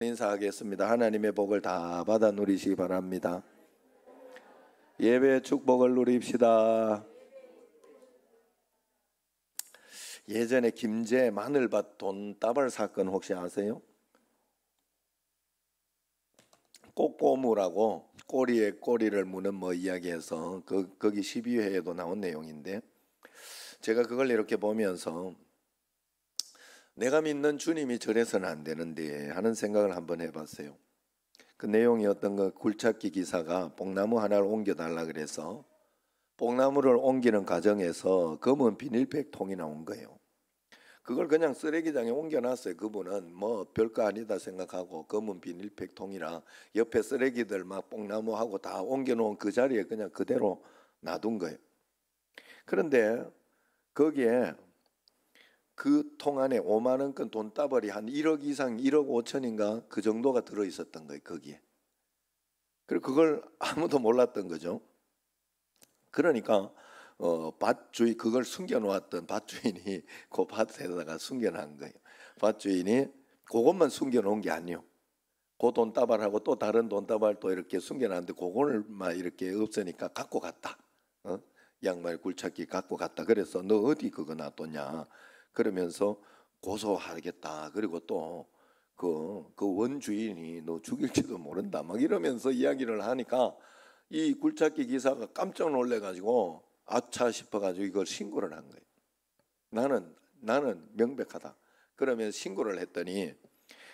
인사하겠습니다. 하나님의 복을 다 받아 누리시기 바랍니다. 예배 축복을 누립시다. 예전에 김제 마늘밭 돈다발 사건 혹시 아세요? 꼬꼬무라고 꼬리에 꼬리를 무는 이야기해서 거기 12회에도 나온 내용인데, 제가 그걸 이렇게 보면서 내가 믿는 주님이 저래서는 안 되는데 하는 생각을 한번 해봤어요. 그 내용이 어떤 거, 굴착기 기사가 뽕나무 하나를 옮겨달라 그래서 뽕나무를 옮기는 과정에서 검은 비닐팩 통이 나온 거예요. 그걸 그냥 쓰레기장에 옮겨놨어요. 그분은 뭐 별거 아니다 생각하고 검은 비닐팩 통이라 옆에 쓰레기들 막 뽕나무하고 다 옮겨놓은 그 자리에 그냥 그대로 놔둔 거예요. 그런데 거기에 그 통 안에 5만 원권 돈다발이 한 1억 이상, 1억 5천인가 그 정도가 들어있었던 거예요. 거기에. 그리고 그걸 아무도 몰랐던 거죠. 그러니까 밭주인, 그걸 숨겨놓았던 밭주인이 그 밭에다가 숨겨놓은 거예요. 밭주인이 그것만 숨겨놓은 게 아니에요. 그 돈다발하고 또 다른 돈다발도 이렇게 숨겨놨는데 그거를 막 이렇게 없으니까 갖고 갔다. 양말 굴착기 갖고 갔다. 그래서 너 어디 그거 놔뒀냐 그러면서 고소하겠다. 그리고 또 그 원주인이 너 죽일지도 모른다 막 이러면서 이야기를 하니까 이 굴착기 기사가 깜짝 놀래가지고 아차 싶어가지고 이걸 신고를 한 거예요. 나는 명백하다. 그러면 신고를 했더니,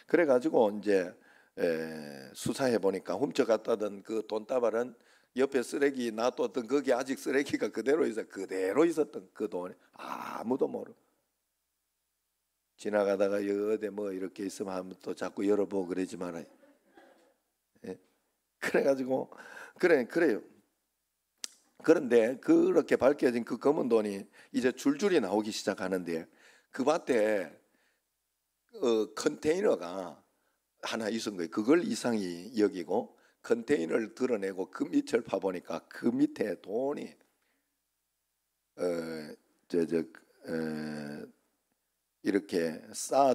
그래가지고 이제 수사해 보니까 훔쳐갔다던 그 돈다발은 옆에 쓰레기 놔뒀던 거기 아직 쓰레기가 그대로 있었던 그 돈이 아무도 모르고, 지나가다가 어디 뭐 이렇게 있으면 하면 또 자꾸 열어보고 그러지 말아요. 예? 그래가지고 그래요. 그런데 그렇게 밝혀진 그 검은 돈이 이제 줄줄이 나오기 시작하는데, 그 밭에 컨테이너가 하나 있은 거예요. 그걸 이상히 여기고 컨테이너를 드러내고 그 밑을 파보니까 그 밑에 돈이 이렇게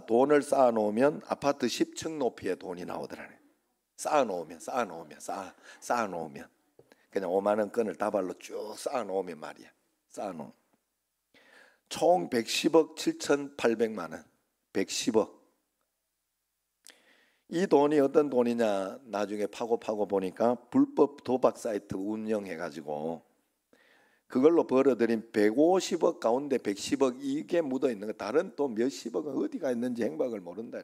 돈을 쌓아놓으면 아파트 10층 높이의 돈이 나오더라고요. 쌓아놓으면 그냥 5만 원권을 다발로 쭉 쌓아놓으면 말이야. 쌓아놓으면 총 110억 7,800만 원. 110억. 이 돈이 어떤 돈이냐 나중에 파고 보니까 불법 도박 사이트 운영해가지고 그걸로 벌어들인 150억 가운데 110억 이게 묻어있는 거, 다른 또 몇십억은 어디가 있는지 행방을 모른다.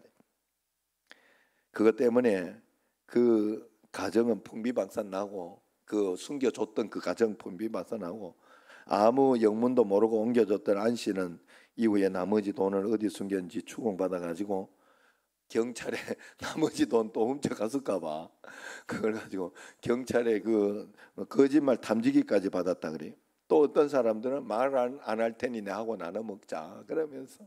그것 때문에 그 가정은 풍비박산나고, 그 숨겨줬던 그 가정 풍비박산나고, 아무 영문도 모르고 옮겨줬던 안 씨는 이후에 나머지 돈을 어디 숨겼는지 추궁받아가지고 경찰에 나머지 돈 또 훔쳐갔을까 봐 그걸 가지고 경찰에 그 거짓말 탐지기까지 받았다 그래요. 또 어떤 사람들은 말 안 할 테니 내하고 나눠 먹자 그러면서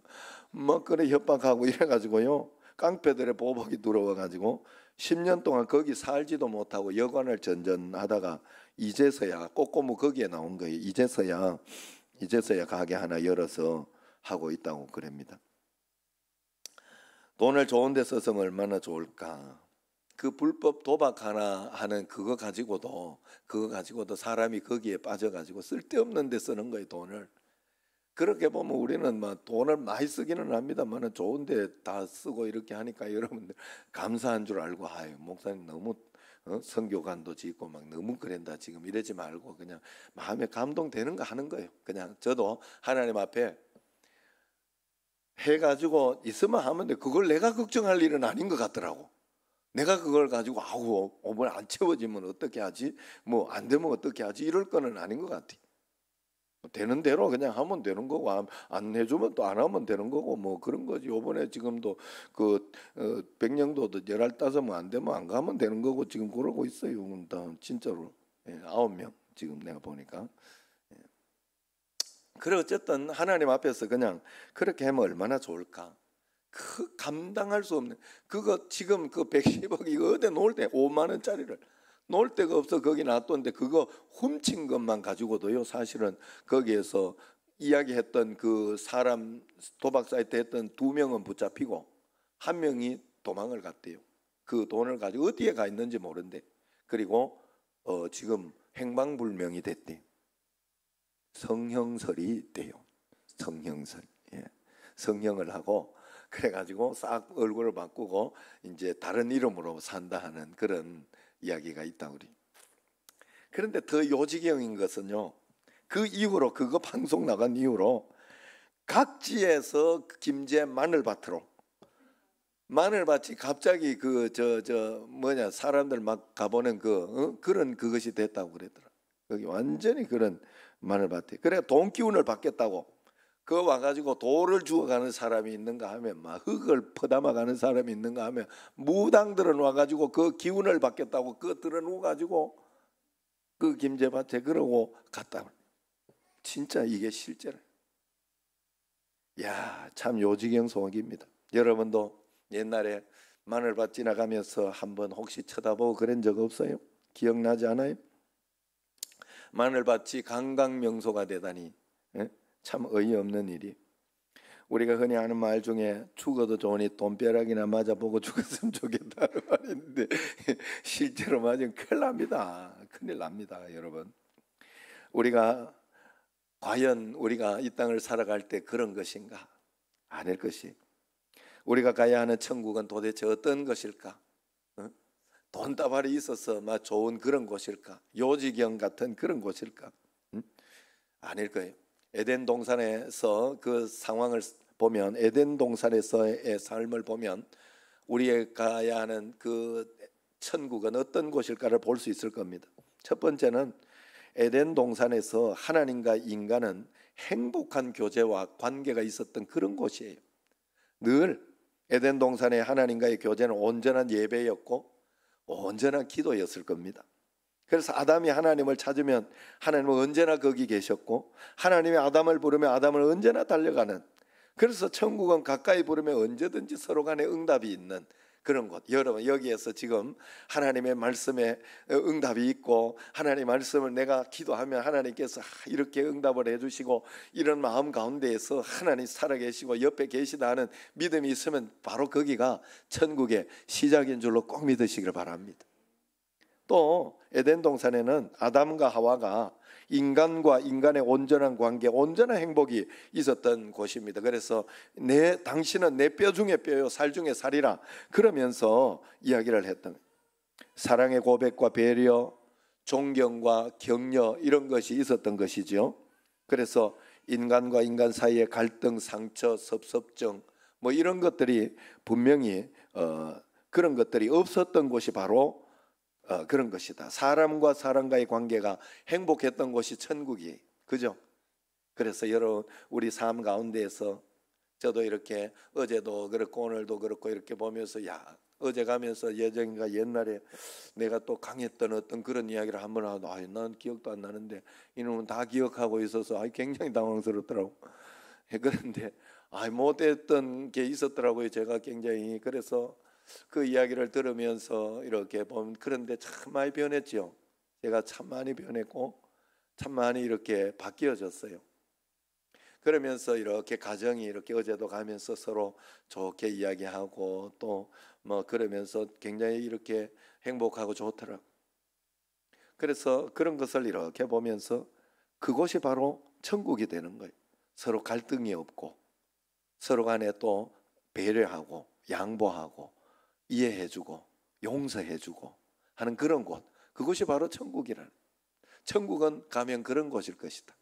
뭐 그래 협박하고 이래가지고요, 깡패들의 보복이 들어와가지고 10년 동안 거기 살지도 못하고 여관을 전전하다가 이제서야 꼬꼬무 거기에 나온 거예요. 이제서야 가게 하나 열어서 하고 있다고 그럽니다. 돈을 좋은 데 썼으면 얼마나 좋을까. 그 불법 도박 하나 하는 그거 가지고도 사람이 거기에 빠져가지고 쓸데없는 데 쓰는 거예요, 돈을. 그렇게 보면 우리는 막 돈을 많이 쓰기는 합니다만 좋은 데 다 쓰고 이렇게 하니까 여러분들 감사한 줄 알고, 아유 목사님 너무 선교관도 짓고 막 너무 그랬다 지금 이러지 말고 그냥 마음에 감동되는 거 하는 거예요. 그냥 저도 하나님 앞에 해가지고 있으면 하면 돼. 그걸 내가 걱정할 일은 아닌 것 같더라고. 내가 그걸 가지고 오늘 안 채워지면 어떻게 하지? 뭐 안 되면 어떻게 하지? 이럴 거는 아닌 것 같아. 되는 대로 그냥 하면 되는 거고, 안 해주면 또 안 하면 되는 거고, 뭐 그런 거지. 요번에 지금도 그 백령도도 15명 안 되면 안 가면 되는 거고 지금 그러고 있어요. 진짜로 9명 지금 내가 보니까. 그래 어쨌든 하나님 앞에서 그냥 그렇게 하면 얼마나 좋을까. 그 감당할 수 없는 그거 지금 그 110억 이거 어디 놓을 때 5만 원짜리를 놓을 데가 없어 거기 놔뒀는데, 그거 훔친 것만 가지고도요 사실은 거기에서 이야기했던 그 사람 도박 사이트 했던 2명은 붙잡히고 1명이 도망을 갔대요. 그 돈을 가지고 어디에 가 있는지 모른대. 그리고 지금 행방불명이 됐대. 성형설이 있대요. 성형설. 예. 성형을 하고 그래가지고 싹 얼굴을 바꾸고 이제 다른 이름으로 산다 하는 그런 이야기가 있다 우리. 그런데 더 요지경인 것은요. 그 이후로 그거 방송 나간 이후로 각지에서 김제 마늘밭으로 마늘밭이 갑자기 사람들 막 가보는 그런 그것이 됐다고 그랬더라. 거기 완전히 그런 마늘밭에. 그래 돈 기운을 받겠다고 그 와가지고 돌을 주워가는 사람이 있는가 하면 막 흙을 퍼담아가는 사람이 있는가 하면 무당들은 와가지고 그 기운을 받겠다고 그거 들어놓아가지고 그 김제밭에 그러고 갔다. 진짜 이게 실제로. 야, 참 요지경 소악입니다. 여러분도 옛날에 마늘밭 지나가면서 한번 혹시 쳐다보고 그런 적 없어요? 기억나지 않아요? 마늘밭이 관광명소가 되다니 참 어이없는 일이. 우리가 흔히 하는 말 중에 죽어도 좋으니 돈벼락이나 맞아보고 죽었으면 좋겠다는 말이 있는데 실제로 맞으면 큰일 납니다. 큰일 납니다. 여러분, 우리가 과연 우리가 이 땅을 살아갈 때 그런 것인가? 아닐 것이. 우리가 가야 하는 천국은 도대체 어떤 것일까? 돈다발이 있어서 막 좋은 그런 곳일까? 요지경 같은 그런 곳일까? 아닐 거예요. 에덴 동산에서 그 상황을 보면, 에덴 동산에서의 삶을 보면 우리가 가야 하는 그 천국은 어떤 곳일까를 볼 수 있을 겁니다. 첫 번째는 에덴 동산에서 하나님과 인간은 행복한 교제와 관계가 있었던 그런 곳이에요. 늘 에덴 동산의 하나님과의 교제는 온전한 예배였고 온전한 기도였을 겁니다. 그래서 아담이 하나님을 찾으면 하나님은 언제나 거기 계셨고, 하나님이 아담을 부르면 아담은 언제나 달려가는, 그래서 천국은 가까이 부르면 언제든지 서로 간에 응답이 있는 그런 곳. 여러분, 여기에서 지금 하나님의 말씀에 응답이 있고, 하나님의 말씀을 내가 기도하면 하나님께서 이렇게 응답을 해주시고, 이런 마음 가운데에서 하나님 살아계시고 옆에 계시다 하는 믿음이 있으면 바로 거기가 천국의 시작인 줄로 꼭 믿으시길 바랍니다. 또 에덴 동산에는 아담과 하와가 인간과 인간의 온전한 관계, 온전한 행복이 있었던 곳입니다. 그래서 당신은 내 뼈 중에 뼈요 살 중에 살이라 그러면서 이야기를 했던, 사랑의 고백과 배려, 존경과 격려, 이런 것이 있었던 것이죠. 그래서 인간과 인간 사이의 갈등, 상처, 섭섭증 뭐 이런 것들이 분명히 그런 것들이 없었던 곳이 바로 그런 것이다. 사람과 사람과의 관계가 행복했던 곳이 천국이에요. 그죠? 그래서 여러분, 우리 삶 가운데에서 저도 이렇게 어제도 그렇고 오늘도 그렇고 이렇게 보면서, 야, 어제 가면서 예전인가 옛날에 내가 또 강했던 어떤 그런 이야기를 한번 하고, 난 기억도 안 나는데 이놈은 다 기억하고 있어서 굉장히 당황스럽더라고. 그런데 못했던 게 있었더라고요. 제가 굉장히. 그래서 그 이야기를 들으면서 이렇게 보면, 그런데 참 많이 변했죠. 제가 참 많이 변했고 참 많이 이렇게 바뀌어졌어요. 그러면서 이렇게 가정이 이렇게 어제도 가면서 서로 좋게 이야기하고 또 뭐 그러면서 굉장히 이렇게 행복하고 좋더라고. 그래서 그런 것을 이렇게 보면서 그곳이 바로 천국이 되는 거예요. 서로 갈등이 없고 서로 간에 또 배려하고 양보하고 이해해주고 용서해주고 하는 그런 곳, 그것이 바로 천국이라는. 천국은 가면 그런 곳일 것이다.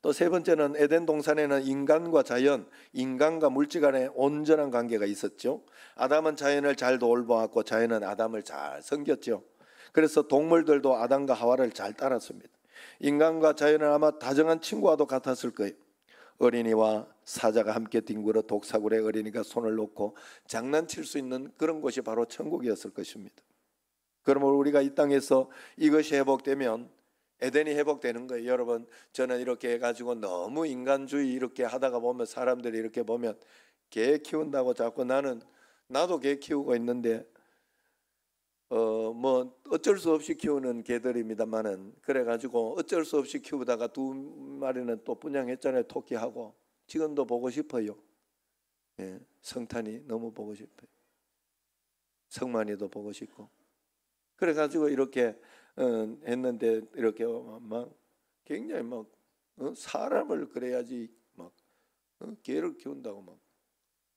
또 세 번째는 에덴 동산에는 인간과 자연, 인간과 물질 간의 온전한 관계가 있었죠. 아담은 자연을 잘 돌보았고 자연은 아담을 잘 섬겼죠. 그래서 동물들도 아담과 하와를 잘 따랐습니다. 인간과 자연은 아마 다정한 친구와도 같았을 거예요. 어린이와 사자가 함께 뒹굴어 독사굴에 어린이가 손을 놓고 장난칠 수 있는 그런 곳이 바로 천국이었을 것입니다. 그러므로 우리가 이 땅에서 이것이 회복되면 에덴이 회복되는 거예요. 여러분, 저는 이렇게 해가지고 너무 인간주의 이렇게 하다가 보면 사람들이 이렇게 보면 개 키운다고 자꾸 나도 개 키우고 있는데 뭐 어쩔 수 없이 키우는 개들입니다만은, 그래가지고 어쩔 수 없이 키우다가 두 마리는 또 분양했잖아요. 토끼하고. 지금도 보고 싶어요. 예, 성탄이 너무 보고 싶어요. 성만이도 보고 싶고. 그래가지고 이렇게 했는데 이렇게 막 굉장히 막 사람을 그래야지 막 개를 키운다고 막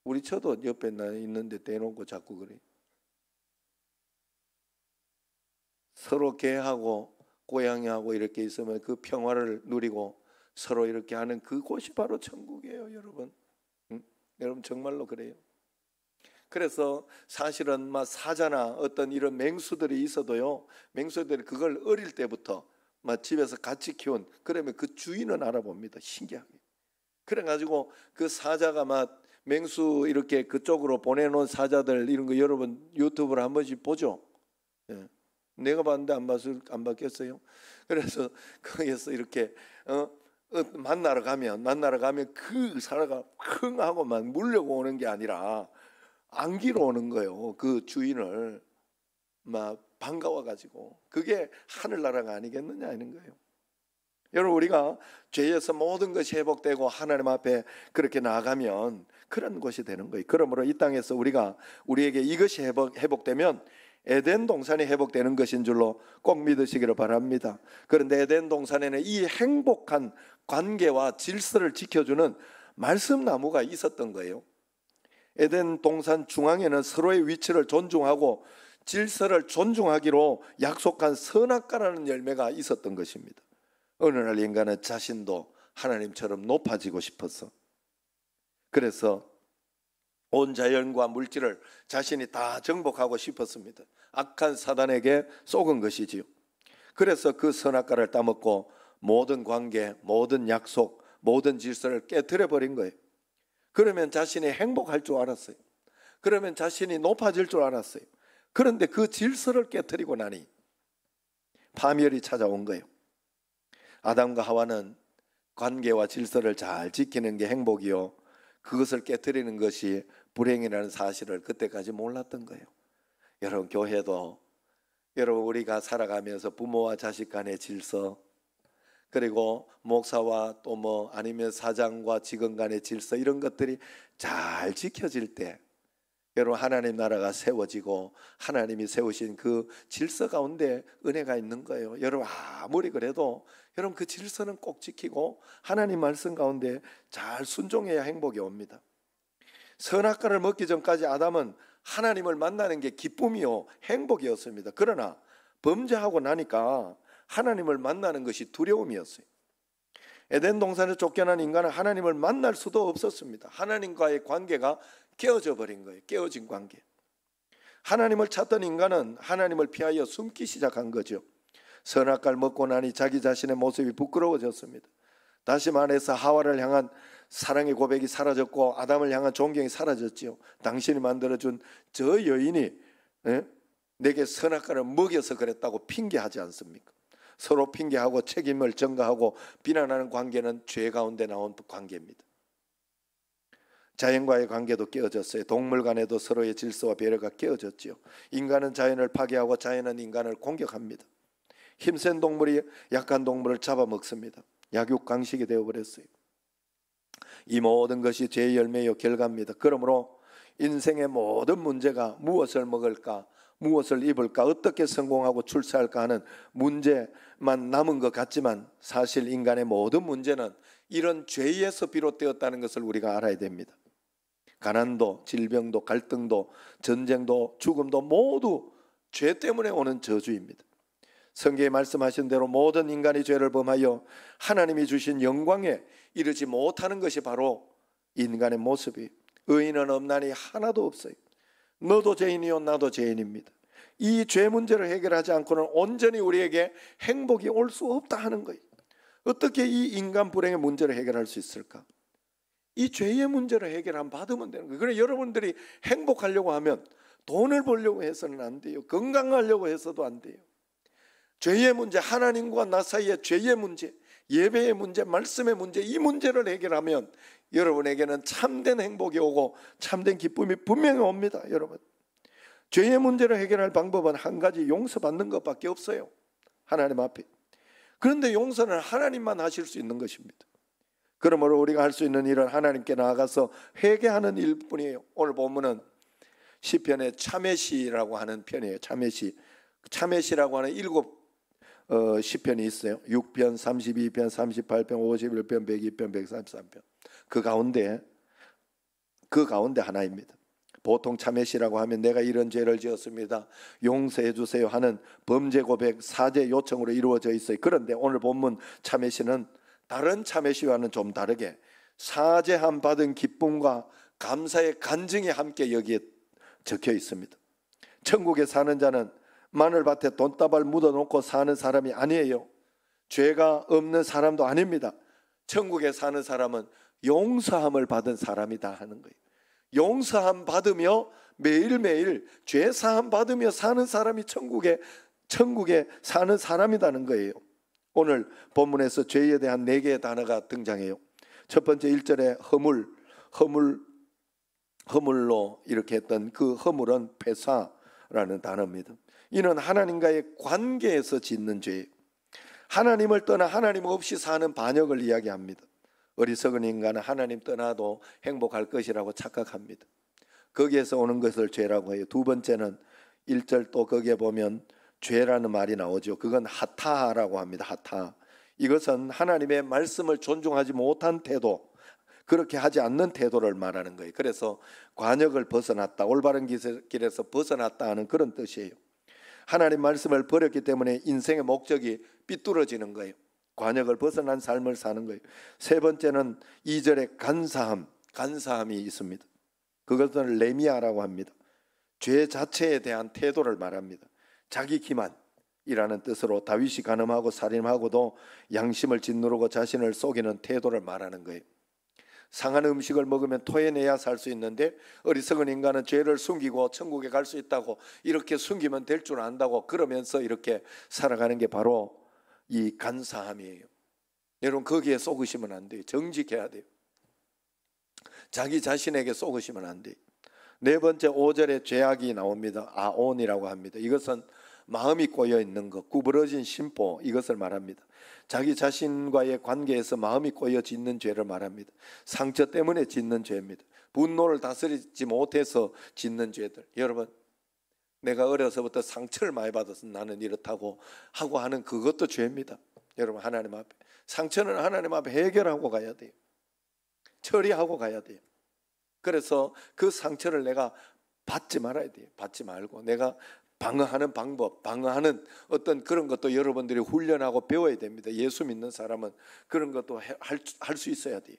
우리 처도 옆에 나 있는데 대놓고 자꾸 그래. 서로 개하고 고양이하고 이렇게 있으면 그 평화를 누리고 서로 이렇게 하는 그곳이 바로 천국이에요, 여러분. 여러분 정말로 그래요. 그래서 사실은 막 사자나 어떤 이런 맹수들이 있어도요, 맹수들이 그걸 어릴 때부터 막 집에서 같이 키운, 그러면 그 주인은 알아봅니다. 신기하게. 그래가지고 그 사자가 막 맹수 이렇게 그쪽으로 보내놓은 사자들 이런 거 여러분 유튜브를 한 번씩 보죠. 예. 내가 봤는데 안 봤겠어요? 그래서 거기에서 이렇게 만나러 가면 그 사자가 흥 하고 막 물려고 오는 게 아니라 안기러 오는 거예요. 그 주인을 막 반가워가지고. 그게 하늘나라가 아니겠느냐 하는 거예요. 여러분, 우리가 죄에서 모든 것이 회복되고 하나님 앞에 그렇게 나아가면 그런 것이 되는 거예요. 그러므로 이 땅에서 우리에게 이것이 회복되면 에덴 동산이 회복되는 것인 줄로 꼭 믿으시기를 바랍니다. 그런데 에덴 동산에는 이 행복한 관계와 질서를 지켜주는 말씀나무가 있었던 거예요. 에덴 동산 중앙에는 서로의 위치를 존중하고 질서를 존중하기로 약속한 선악과라는 열매가 있었던 것입니다. 어느 날 인간은 자신도 하나님처럼 높아지고 싶어서, 그래서 온 자연과 물질을 자신이 다 정복하고 싶었습니다. 악한 사단에게 속은 것이지요. 그래서 그 선악과를 따먹고 모든 관계, 모든 약속, 모든 질서를 깨트려 버린 거예요. 그러면 자신이 행복할 줄 알았어요. 그러면 자신이 높아질 줄 알았어요. 그런데 그 질서를 깨트리고 나니 파멸이 찾아온 거예요. 아담과 하와는 관계와 질서를 잘 지키는 게 행복이요, 그것을 깨트리는 것이 불행이라는 사실을 그때까지 몰랐던 거예요. 여러분, 교회도 여러분 우리가 살아가면서 부모와 자식 간의 질서, 그리고 목사와 또 아니면 사장과 직원 간의 질서, 이런 것들이 잘 지켜질 때 여러분 하나님 나라가 세워지고 하나님이 세우신 그 질서 가운데 은혜가 있는 거예요. 여러분 아무리 그래도 여러분 그 질서는 꼭 지키고 하나님 말씀 가운데 잘 순종해야 행복이 옵니다. 선악과를 먹기 전까지 아담은 하나님을 만나는 게 기쁨이요 행복이었습니다. 그러나 범죄하고 나니까 하나님을 만나는 것이 두려움이었어요. 에덴 동산에 쫓겨난 인간은 하나님을 만날 수도 없었습니다. 하나님과의 관계가 깨어져 버린 거예요. 깨어진 관계. 하나님을 찾던 인간은 하나님을 피하여 숨기 시작한 거죠. 선악과를 먹고 나니 자기 자신의 모습이 부끄러워졌습니다. 다시 말해서 하와를 향한 사랑의 고백이 사라졌고 아담을 향한 존경이 사라졌지요. 당신이 만들어준 저 여인이 내게 선악과를 먹여서 그랬다고 핑계하지 않습니까? 서로 핑계하고 책임을 전가하고 비난하는 관계는 죄 가운데 나온 관계입니다. 자연과의 관계도 깨어졌어요. 동물 간에도 서로의 질서와 배려가 깨어졌지요. 인간은 자연을 파괴하고 자연은 인간을 공격합니다. 힘센 동물이 약한 동물을 잡아먹습니다. 약육강식이 되어버렸어요. 이 모든 것이 죄의 열매요 결과입니다. 그러므로 인생의 모든 문제가 무엇을 먹을까, 무엇을 입을까, 어떻게 성공하고 출세할까 하는 문제만 남은 것 같지만 사실 인간의 모든 문제는 이런 죄에서 비롯되었다는 것을 우리가 알아야 됩니다. 가난도, 질병도, 갈등도, 전쟁도, 죽음도 모두 죄 때문에 오는 저주입니다. 성경에 말씀하신 대로 모든 인간이 죄를 범하여 하나님이 주신 영광에 이르지 못하는 것이 바로 인간의 모습이에요. 의인은 없나니 하나도 없어요. 너도 죄인이요 나도 죄인입니다. 이 죄 문제를 해결하지 않고는 온전히 우리에게 행복이 올 수 없다 하는 거예요. 어떻게 이 인간 불행의 문제를 해결할 수 있을까? 이 죄의 문제를 해결하면 받으면 되는 거예요. 그래서 여러분들이 행복하려고 하면 돈을 벌려고 해서는 안 돼요. 건강하려고 해서도 안 돼요. 죄의 문제, 하나님과 나 사이의 죄의 문제, 예배의 문제, 말씀의 문제, 이 문제를 해결하면 여러분에게는 참된 행복이 오고 참된 기쁨이 분명히 옵니다. 여러분, 죄의 문제를 해결할 방법은 한 가지, 용서받는 것밖에 없어요. 하나님 앞에. 그런데 용서는 하나님만 하실 수 있는 것입니다. 그러므로 우리가 할 수 있는 일은 하나님께 나아가서 회개하는 일뿐이에요. 오늘 본문은 시편에 참회시라고 하는 편이에요. 참회시라고 하는 7 시편이 있어요. 6편, 32편, 38편, 51편, 102편, 133편. 그 가운데 하나입니다. 보통 참회시라고 하면 내가 이런 죄를 지었습니다, 용서해 주세요 하는 범죄 고백, 사죄 요청으로 이루어져 있어요. 그런데 오늘 본문 참회시는 다른 참회시와는 좀 다르게 사죄함 받은 기쁨과 감사의 간증이 함께 여기에 적혀 있습니다. 천국에 사는 자는 마늘밭에 돈다발 묻어놓고 사는 사람이 아니에요. 죄가 없는 사람도 아닙니다. 천국에 사는 사람은 용서함을 받은 사람이다 하는 거예요. 용서함 받으며 매일매일 죄사함 받으며 사는 사람이 천국에 사는 사람이라는 거예요. 오늘 본문에서 죄에 대한 4개의 단어가 등장해요. 첫 번째 1절에 허물로 이렇게 했던 그 허물은 패사라는 단어입니다. 이는 하나님과의 관계에서 짓는 죄예요. 하나님을 떠나 하나님 없이 사는 반역을 이야기합니다. 어리석은 인간은 하나님 떠나도 행복할 것이라고 착각합니다. 거기에서 오는 것을 죄라고 해요. 두 번째는 1절 또 거기에 보면 죄라는 말이 나오죠. 그건 하타라고 합니다. 하타. 이것은 하나님의 말씀을 존중하지 못한 태도, 그렇게 하지 않는 태도를 말하는 거예요. 그래서 관역을 벗어났다, 올바른 길에서 벗어났다 하는 그런 뜻이에요. 하나님 말씀을 버렸기 때문에 인생의 목적이 삐뚤어지는 거예요. 관역을 벗어난 삶을 사는 거예요. 세 번째는 2절에 간사함이 있습니다. 그것은 레미아라고 합니다. 죄 자체에 대한 태도를 말합니다. 자기 기만이라는 뜻으로 다윗이 간음하고 살인하고도 양심을 짓누르고 자신을 속이는 태도를 말하는 거예요. 상한 음식을 먹으면 토해내야 살 수 있는데 어리석은 인간은 죄를 숨기고 천국에 갈 수 있다고, 이렇게 숨기면 될 줄 안다고 그러면서 이렇게 살아가는 게 바로 이 간사함이에요. 여러분, 거기에 속으시면 안 돼요. 정직해야 돼요. 자기 자신에게 속으시면 안 돼요. 네 번째 5절에 죄악이 나옵니다. 아온이라고 합니다. 이것은 마음이 꼬여 있는 것, 구부러진 심보, 이것을 말합니다. 자기 자신과의 관계에서 마음이 꼬여 짓는 죄를 말합니다. 상처 때문에 짓는 죄입니다. 분노를 다스리지 못해서 짓는 죄들. 여러분, 내가 어려서부터 상처를 많이 받아서 나는 이렇다고 하고 하는 그것도 죄입니다. 여러분, 하나님 앞에 상처는 하나님 앞에 해결하고 가야 돼요. 처리하고 가야 돼요. 그래서 그 상처를 내가 받지 말아야 돼요. 받지 말고 내가 방어하는 방법, 방어하는 어떤 그런 것도 여러분들이 훈련하고 배워야 됩니다. 예수 믿는 사람은 그런 것도 할 수 있어야 돼요.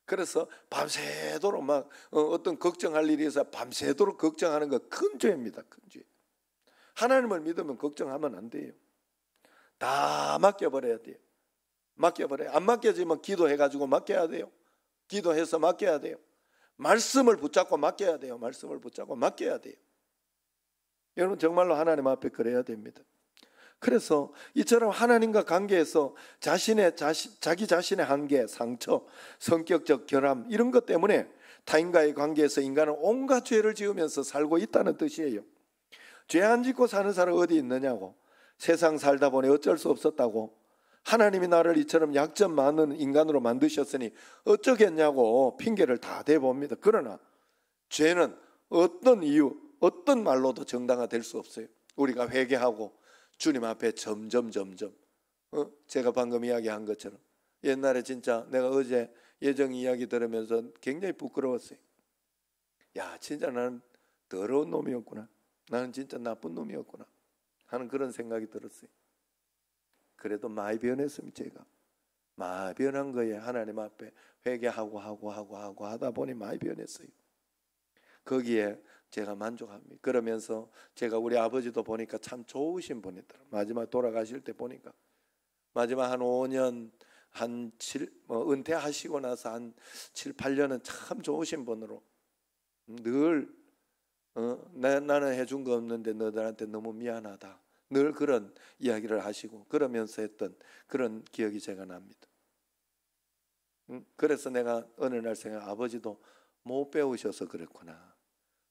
그래서 밤새도록 막 어떤 걱정할 일이 있어서 밤새도록 걱정하는 거 큰 죄입니다. 큰 죄. 하나님을 믿으면 걱정하면 안 돼요. 다 맡겨버려야 돼요. 맡겨버려요. 안 맡겨지면 기도해가지고 맡겨야 돼요. 기도해서 맡겨야 돼요. 말씀을 붙잡고 맡겨야 돼요. 말씀을 붙잡고 맡겨야 돼요. 여러분, 정말로 하나님 앞에 그래야 됩니다. 그래서 이처럼 하나님과 관계에서 자기 자신의 한계, 상처, 성격적 결함, 이런 것 때문에 타인과의 관계에서 인간은 온갖 죄를 지으면서 살고 있다는 뜻이에요. 죄 안 짓고 사는 사람 어디 있느냐고, 세상 살다 보니 어쩔 수 없었다고, 하나님이 나를 이처럼 약점 많은 인간으로 만드셨으니 어쩌겠냐고 핑계를 다 대봅니다. 그러나 죄는 어떤 이유, 어떤 말로도 정당화될 수 없어요. 우리가 회개하고 주님 앞에 점점 제가 방금 이야기한 것처럼, 옛날에 진짜 내가 어제 예정 이야기 들으면서 굉장히 부끄러웠어요. 야, 진짜 나는 더러운 놈이었구나, 나는 진짜 나쁜 놈이었구나 하는 그런 생각이 들었어요. 그래도 많이 변했습니다. 제가 많이 변한 거예요. 하나님 앞에 회개하고 하고 하다 보니 많이 변했어요. 거기에 제가 만족합니다. 그러면서 제가 우리 아버지도 보니까 참 좋으신 분이더라고요. 마지막 돌아가실 때 보니까 마지막 한 5년 은퇴하시고 나서 한 7, 8년은 참 좋으신 분으로 늘 나는 해준 거 없는데 너들한테 너무 미안하다, 늘 그런 이야기를 하시고 그러면서 했던 그런 기억이 제가 납니다. 그래서 내가 어느 날 생각, 아버지도 못 배우셔서 그랬구나.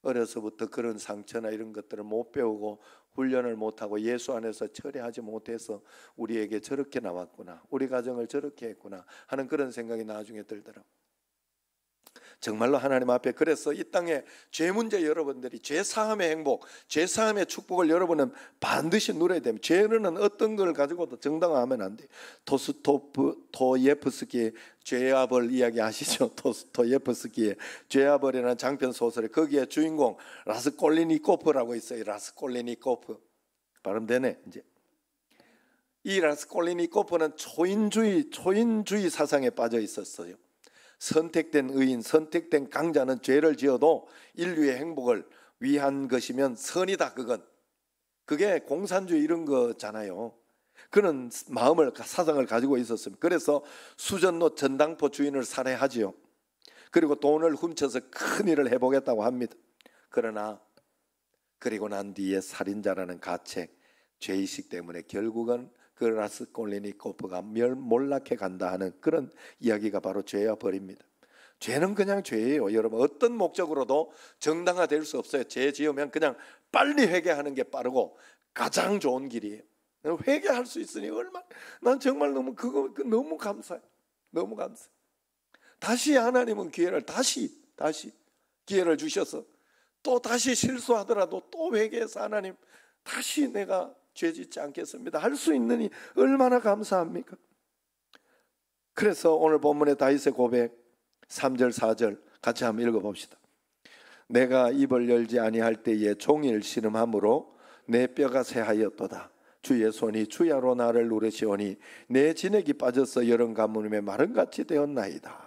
어려서부터 그런 상처나 이런 것들을 못 배우고 훈련을 못하고 예수 안에서 처리하지 못해서 우리에게 저렇게 나왔구나, 우리 가정을 저렇게 했구나 하는 그런 생각이 나중에 들더라고요. 정말로 하나님 앞에, 그래서 이 땅에 죄 문제 여러분들이 죄 사함의 행복, 죄 사함의 축복을 여러분은 반드시 누려야 됩니다. 죄는 어떤 걸 가지고도 정당화하면 안 돼요. 도스토예프스키의 죄아벌 이야기 아시죠? 도스토예프스키의 죄아벌이라는 장편 소설에 거기에 주인공 라스콜리니코프라고 있어요. 라스콜리니코프 발음되네. 이제 이 라스콜리니코프는 초인주의 사상에 빠져 있었어요. 선택된 의인, 선택된 강자는 죄를 지어도 인류의 행복을 위한 것이면 선이다. 그게 공산주의 이런 거잖아요. 그런 마음을, 사상을 가지고 있었습니다. 그래서 수전노 전당포 주인을 살해하지요. 그리고 돈을 훔쳐서 큰 일을 해보겠다고 합니다. 그러나 그리고 난 뒤에 살인자라는 가책, 죄의식 때문에 결국은 그 라스콜리니코프가 몰락해 간다 하는 그런 이야기가 바로 죄와 벌입니다. 죄는 그냥 죄예요. 여러분, 어떤 목적으로도 정당화될 수 없어요. 죄 지으면 그냥 빨리 회개하는 게 빠르고 가장 좋은 길이에요. 회개할 수 있으니 얼마나, 난 정말 너무 너무 감사해. 너무 감사해. 다시 하나님은 기회를 다시 기회를 주셔서 또 다시 실수하더라도 또 회개해서 하나님 다시 내가 죄 짓지 않겠습니다 할 수 있느니 얼마나 감사합니까? 그래서 오늘 본문의 다윗의 고백 3절 4절 같이 한번 읽어봅시다. 내가 입을 열지 아니할 때에 종일 신음함으로 내 뼈가 새하였도다. 주의 손이 주야로 나를 누르시오니 내 진액이 빠져서 여름 가뭄에 마른같이 되었나이다.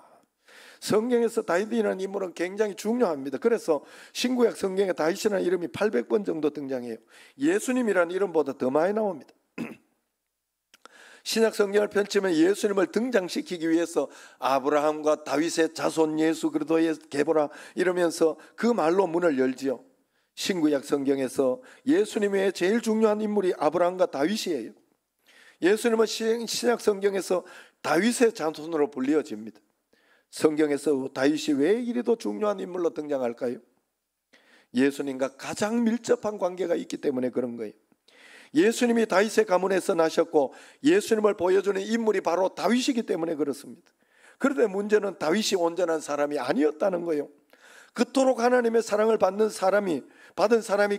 성경에서 다윗이라는 인물은 굉장히 중요합니다. 그래서 신구약 성경에 다윗이라는 이름이 800번 정도 등장해요. 예수님이라는 이름보다 더 많이 나옵니다. 신약 성경을 펼치면 예수님을 등장시키기 위해서 아브라함과 다윗의 자손 예수 그리스도의 계보라 이러면서 그 말로 문을 열지요. 신구약 성경에서 예수님 외에 제일 중요한 인물이 아브라함과 다윗이에요. 예수님은 신약 성경에서 다윗의 자손으로 불리어집니다. 성경에서 다윗이 왜 이리도 중요한 인물로 등장할까요? 예수님과 가장 밀접한 관계가 있기 때문에 그런 거예요. 예수님이 다윗의 가문에서 나셨고 예수님을 보여주는 인물이 바로 다윗이기 때문에 그렇습니다. 그런데 문제는 다윗이 온전한 사람이 아니었다는 거예요. 그토록 하나님의 사랑을 받은 사람이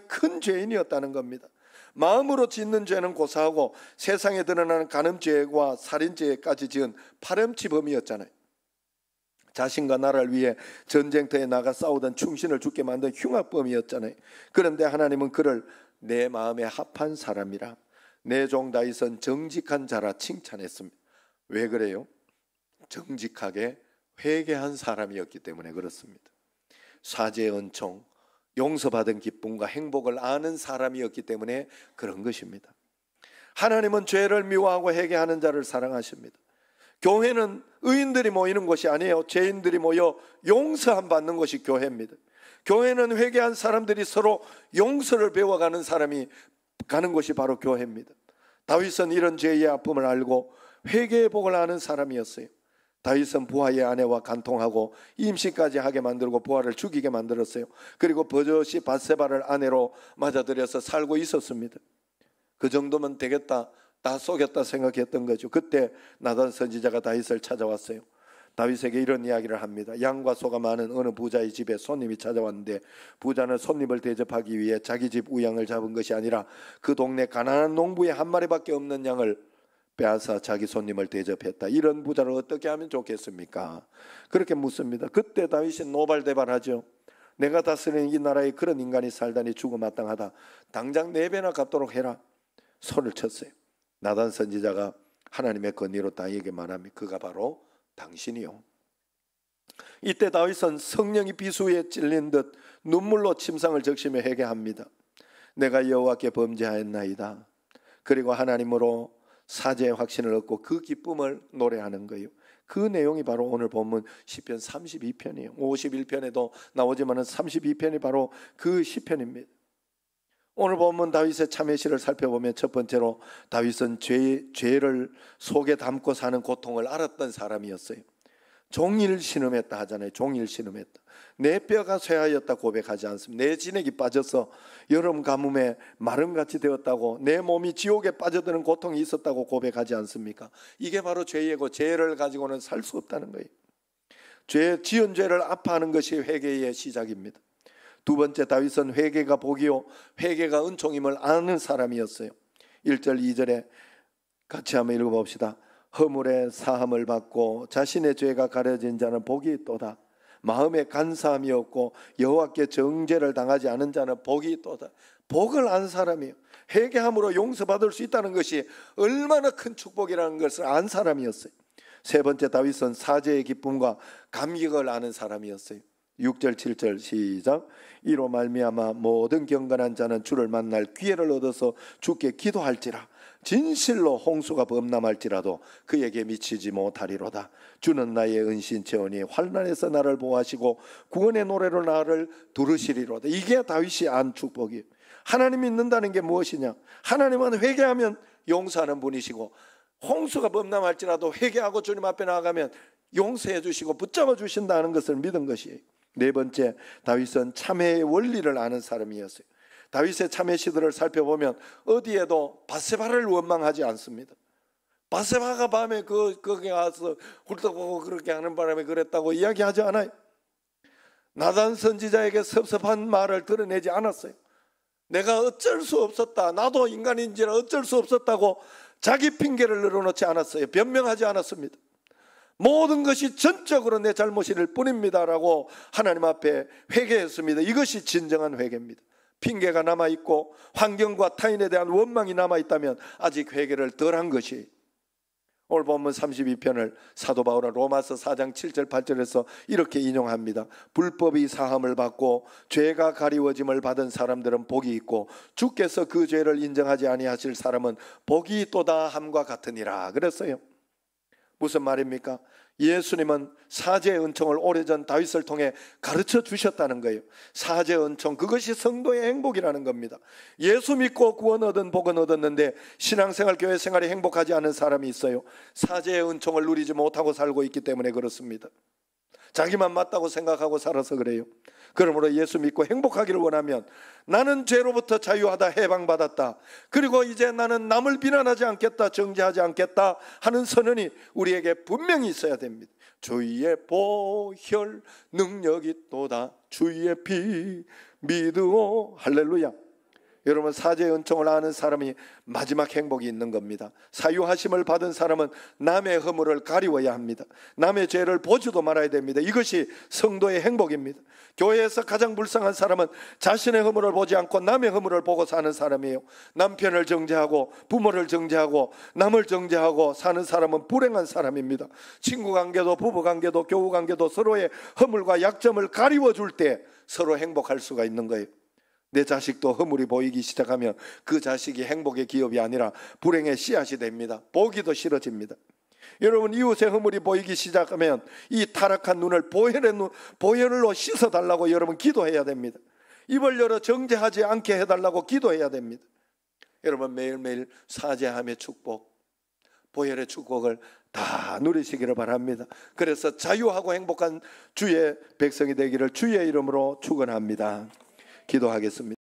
큰 죄인이었다는 겁니다. 마음으로 짓는 죄는 고사하고 세상에 드러나는 간음죄와 살인죄까지 지은 파렴치범이었잖아요. 자신과 나라를 위해 전쟁터에 나가 싸우던 충신을 죽게 만든 흉악범이었잖아요. 그런데 하나님은 그를 내 마음에 합한 사람이라, 내 종 다윗은 정직한 자라 칭찬했습니다. 왜 그래요? 정직하게 회개한 사람이었기 때문에 그렇습니다. 사죄의 은총, 용서받은 기쁨과 행복을 아는 사람이었기 때문에 그런 것입니다. 하나님은 죄를 미워하고 회개하는 자를 사랑하십니다. 교회는 의인들이 모이는 곳이 아니에요. 죄인들이 모여 용서함 받는 것이 교회입니다. 교회는 회개한 사람들이 서로 용서를 배워가는 사람이 가는 곳이 바로 교회입니다. 다윗은 이런 죄의 아픔을 알고 회개의 복을 아는 사람이었어요. 다윗은 부하의 아내와 간통하고 임신까지 하게 만들고 부하를 죽이게 만들었어요. 그리고 버젓이 밧세바를 아내로 맞아들여서 살고 있었습니다. 그 정도면 되겠다, 다 속였다 생각했던 거죠. 그때 나단 선지자가 다윗을 찾아왔어요. 다윗에게 이런 이야기를 합니다. 양과 소가 많은 어느 부자의 집에 손님이 찾아왔는데 부자는 손님을 대접하기 위해 자기 집 우양을 잡은 것이 아니라 그 동네 가난한 농부의 한 마리밖에 없는 양을 빼앗아 자기 손님을 대접했다. 이런 부자를 어떻게 하면 좋겠습니까? 그렇게 묻습니다. 그때 다윗이 노발대발하죠. 내가 다스리는 이 나라에 그런 인간이 살다니 죽어마땅하다. 당장 4배나 갚도록 해라. 손을 쳤어요. 나단 선지자가 하나님의 건의로 다윗에게 말합니다. 그가 바로 당신이요. 이때 다윗은 성령이 비수에 찔린 듯 눈물로 침상을 적시며 회개합니다. 내가 여호와께 범죄하였나이다. 그리고 하나님으로 사죄의 확신을 얻고 그 기쁨을 노래하는 거예요. 그 내용이 바로 오늘 본문 시편 32편이에요. 51편에도 나오지만 32편이 바로 그 시편입니다. 오늘 본문 다윗의 참회시를 살펴보면 첫 번째로 다윗은 죄를 속에 담고 사는 고통을 알았던 사람이었어요. 종일 신음했다 하잖아요. 종일 신음했다. 내 뼈가 쇠하였다 고백하지 않습니다. 내 진액이 빠져서 여름 가뭄에 마름같이 되었다고, 내 몸이 지옥에 빠져드는 고통이 있었다고 고백하지 않습니까? 이게 바로 죄이고 죄를 가지고는 살 수 없다는 거예요. 지은 죄를 아파하는 것이 회개의 시작입니다. 두 번째, 다윗은 회개가 복이요 회개가 은총임을 아는 사람이었어요. 1절 2절에 같이 한번 읽어봅시다. 허물의 사함을 받고 자신의 죄가 가려진 자는 복이 있도다. 마음에 간사함이 없고 여호와께 정죄를 당하지 않은 자는 복이 있도다. 복을 안 사람이에요. 회개함으로 용서받을 수 있다는 것이 얼마나 큰 축복이라는 것을 안 사람이었어요. 세 번째, 다윗은 사죄의 기쁨과 감격을 아는 사람이었어요. 6절 7절 시작. 이로 말미암아 모든 경건한 자는 주를 만날 기회를 얻어서 주께 기도할지라. 진실로 홍수가 범람할지라도 그에게 미치지 못하리로다. 주는 나의 은신체오니 환난에서 나를 보호하시고 구원의 노래로 나를 두르시리로다. 이게 다윗이 안 축복이에요. 하나님 믿는다는 게 무엇이냐? 하나님은 회개하면 용서하는 분이시고 홍수가 범람할지라도 회개하고 주님 앞에 나아가면 용서해 주시고 붙잡아 주신다는 것을 믿은 것이에요. 네 번째, 다윗은 참회의 원리를 아는 사람이었어요. 다윗의 참회 시들을 살펴보면 어디에도 바세바를 원망하지 않습니다. 바세바가 밤에 거기 가서 굴떡보고 그렇게 하는 바람에 그랬다고 이야기하지 않아요. 나단 선지자에게 섭섭한 말을 드러내지 않았어요. 내가 어쩔 수 없었다, 나도 인간인지라 어쩔 수 없었다고 자기 핑계를 늘어놓지 않았어요. 변명하지 않았습니다. 모든 것이 전적으로 내 잘못일 뿐입니다라고 하나님 앞에 회개했습니다. 이것이 진정한 회개입니다. 핑계가 남아있고 환경과 타인에 대한 원망이 남아있다면 아직 회개를 덜한 것이. 오늘 본문 32편을 사도 바울은 로마서 4장 7절 8절에서 이렇게 인용합니다. 불법이 사함을 받고 죄가 가리워짐을 받은 사람들은 복이 있고 주께서 그 죄를 인정하지 아니하실 사람은 복이 있도다 함과 같으니라 그랬어요. 무슨 말입니까? 예수님은 사죄의 은총을 오래전 다윗을 통해 가르쳐 주셨다는 거예요. 사죄의 은총, 그것이 성도의 행복이라는 겁니다. 예수 믿고 구원 얻은 복은 얻었는데 신앙생활, 교회생활이 행복하지 않은 사람이 있어요. 사죄의 은총을 누리지 못하고 살고 있기 때문에 그렇습니다. 자기만 맞다고 생각하고 살아서 그래요. 그러므로 예수 믿고 행복하기를 원하면 나는 죄로부터 자유하다, 해방받았다, 그리고 이제 나는 남을 비난하지 않겠다, 정죄하지 않겠다 하는 선언이 우리에게 분명히 있어야 됩니다. 주의 보혈 능력이 또다, 주의 피 믿으오. 할렐루야. 여러분, 사죄의 은총을 아는 사람이 마지막 행복이 있는 겁니다. 사유하심을 받은 사람은 남의 허물을 가리워야 합니다. 남의 죄를 보지도 말아야 됩니다. 이것이 성도의 행복입니다. 교회에서 가장 불쌍한 사람은 자신의 허물을 보지 않고 남의 허물을 보고 사는 사람이에요. 남편을 정죄하고 부모를 정죄하고 남을 정죄하고 사는 사람은 불행한 사람입니다. 친구 관계도 부부 관계도 교우 관계도 서로의 허물과 약점을 가리워 줄 때 서로 행복할 수가 있는 거예요. 내 자식도 허물이 보이기 시작하면 그 자식이 행복의 기업이 아니라 불행의 씨앗이 됩니다. 보기도 싫어집니다. 여러분, 이웃의 허물이 보이기 시작하면 이 타락한 눈을 보혈로 씻어달라고 여러분 기도해야 됩니다. 입을 열어 정죄하지 않게 해달라고 기도해야 됩니다. 여러분, 매일매일 사죄함의 축복, 보혈의 축복을 다 누리시기를 바랍니다. 그래서 자유하고 행복한 주의 백성이 되기를 주의 이름으로 축원합니다. 기도하겠습니다.